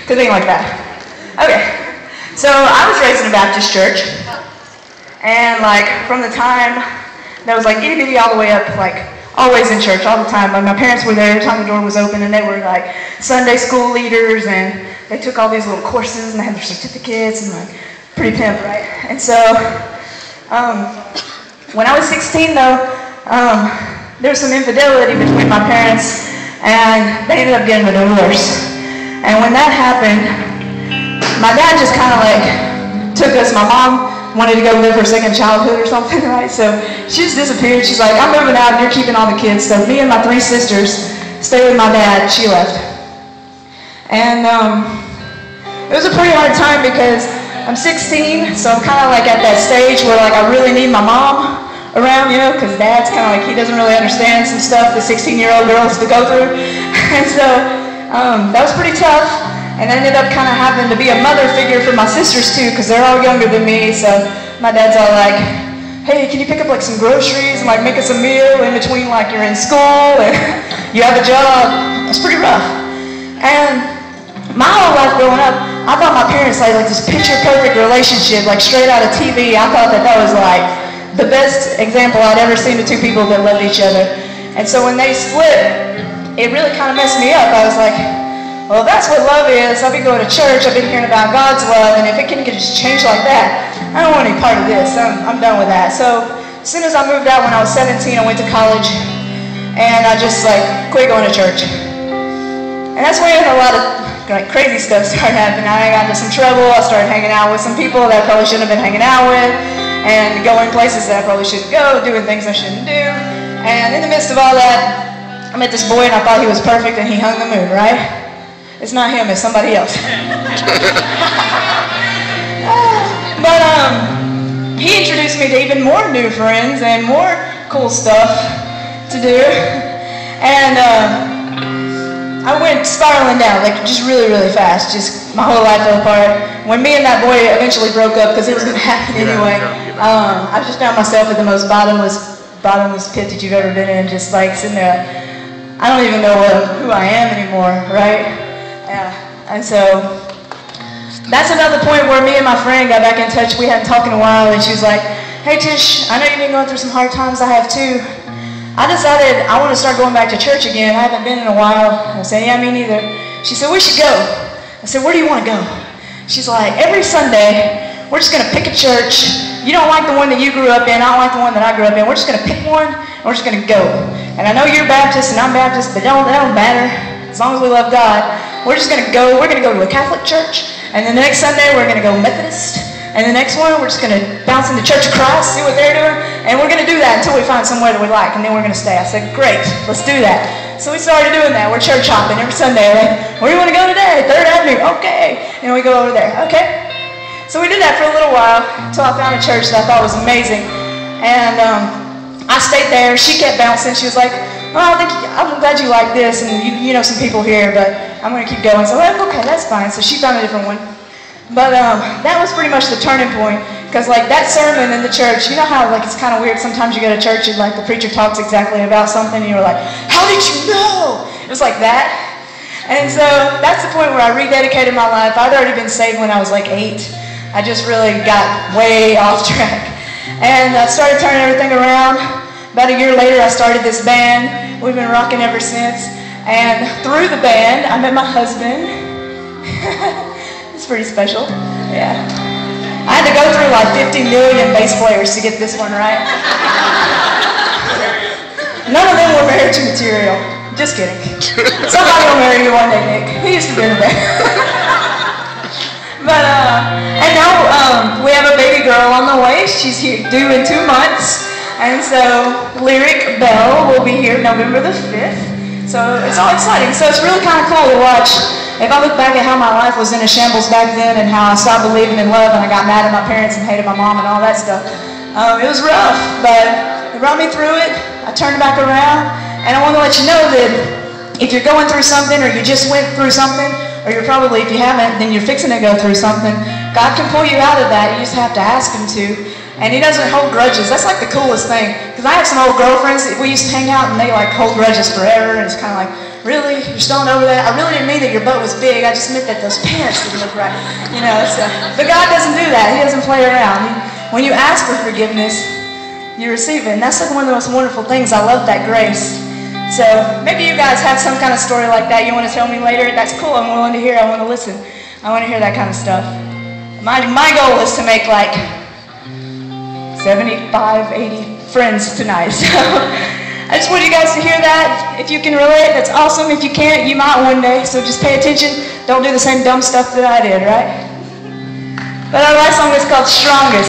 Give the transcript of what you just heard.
to think like that. Okay, so I was raised in a Baptist church, and like from the time that was like itty bitty all the way up, like always in church all the time. Like my parents were there every time the door was open, and they were like Sunday school leaders, and they took all these little courses, and they had their certificates, and like pretty pimp, right? And so when I was 16 though, there was some infidelity between my parents, and they ended up getting a divorce. And when that happened, my dad just kind of like took us. My mom wanted to go live her second childhood or something, right? So she just disappeared. She's like, I'm moving out and you're keeping all the kids. So me and my 3 sisters stayed with my dad. She left. And it was a pretty hard time because I'm 16, so I'm kind of like at that stage where like I really need my mom around, you know, because dad's kind of like, he doesn't really understand some stuff the 16-year-old girls to go through. And so that was pretty tough. And I ended up kind of having to be a mother figure for my sisters too, because they're all younger than me. So my dad's all like, hey, can you pick up like some groceries and like make us a meal in between like you're in school and you have a job? It's pretty rough. And my whole life growing up, I thought my parents had like this picture perfect relationship, like straight out of TV. I thought that was like the best example I'd ever seen of 2 people that loved each other. And so when they split, it really kind of messed me up. I was like, well, if that's what love is, I've been going to church, I've been hearing about God's love, and if it can just change like that, I don't want any part of this. I'm done with that. So as soon as I moved out when I was 17, I went to college, and I just like quit going to church. And that's when a lot of like crazy stuff started happening. I got into some trouble. I started hanging out with some people that I probably shouldn't have been hanging out with, and going places that I probably shouldn't go, doing things I shouldn't do. And in the midst of all that, I met this boy, and I thought he was perfect, and he hung the moon, right? It's not him, it's somebody else. But he introduced me to even more new friends and more cool stuff to do. And I went spiraling down, like just really, really fast. Just my whole life fell apart. When me and that boy eventually broke up, because it was going to happen anyway, I just found myself at the most bottomless pit that you've ever been in, just like sitting there. I don't even know who I am anymore, right? Yeah, and so that's another point where me and my friend got back in touch. We hadn't talked in a while, and she was like, hey Tish, I know you've been going through some hard times, I have too. I decided I want to start going back to church again. I haven't been in a while. I said, yeah, me neither. She said, we should go. I said, where do you want to go? She's like, every Sunday, we're just going to pick a church. You don't like the one that you grew up in, I don't like the one that I grew up in. We're just going to pick one, and we're just going to go. And I know you're Baptist and I'm Baptist, but that don't matter. As long as we love God, we're just going to go. We're going to go to a Catholic church, and then the next Sunday we're going to go Methodist, and the next one we're just going to bounce into Church of Christ, see what they're doing, and we're going to do that until we find somewhere that we like, and then we're going to stay. I said, great, let's do that. So we started doing that. We're church hopping every Sunday. Like, where do you want to go today? 3rd Avenue. Okay. And we go over there. Okay. So we did that for a little while until I found a church that I thought was amazing, and I stayed there. She kept bouncing. She was like, oh, I'm glad you like this, and you know some people here, but I'm going to keep going. So I'm like, okay, that's fine. So she found a different one. But that was pretty much the turning point, because like that sermon in the church, you know how like it's kind of weird sometimes you go to church and like the preacher talks exactly about something, and you're like, how did you know? It was like that. And so that's the point where I rededicated my life. I'd already been saved when I was like 8. I just really got way off track. And I started turning everything around. About a year later, I started this band. We've been rocking ever since. And through the band, I met my husband. It's pretty special. Yeah. I had to go through like 50 million bass players to get this one right. None of them were married to material. Just kidding. Somebody will marry you one day, Nick. He used to be in the band. But, and now we have a baby girl on the way. She's here due in 2 months. And so Lyric Bell will be here November the 5th. So it's all exciting. So it's really kind of cool to watch. If I look back at how my life was in a shambles back then and how I stopped believing in love and I got mad at my parents and hated my mom and all that stuff, it was rough. But it brought me through it. I turned back around. And I want to let you know that if you're going through something or you just went through something, or you're probably, if you haven't, then you're fixing to go through something, God can pull you out of that. You just have to ask Him to. And He doesn't hold grudges. That's like the coolest thing. Because I have some old girlfriends that we used to hang out and they like hold grudges forever. And it's kind of like, really? You're stoned over that? I really didn't mean that your butt was big. I just meant that those pants didn't look right. You know, but God doesn't do that. He doesn't play around. When you ask for forgiveness, you receive it. And that's like one of the most wonderful things. I love that grace. So maybe you guys have some kind of story like that you want to tell me later. That's cool. I'm willing to hear. I want to listen. I want to hear that kind of stuff. My goal is to make like 75, 80 friends tonight. So I just want you guys to hear that. If you can relate, that's awesome. If you can't, you might one day. So just pay attention. Don't do the same dumb stuff that I did, right? But our last song is called Strongest.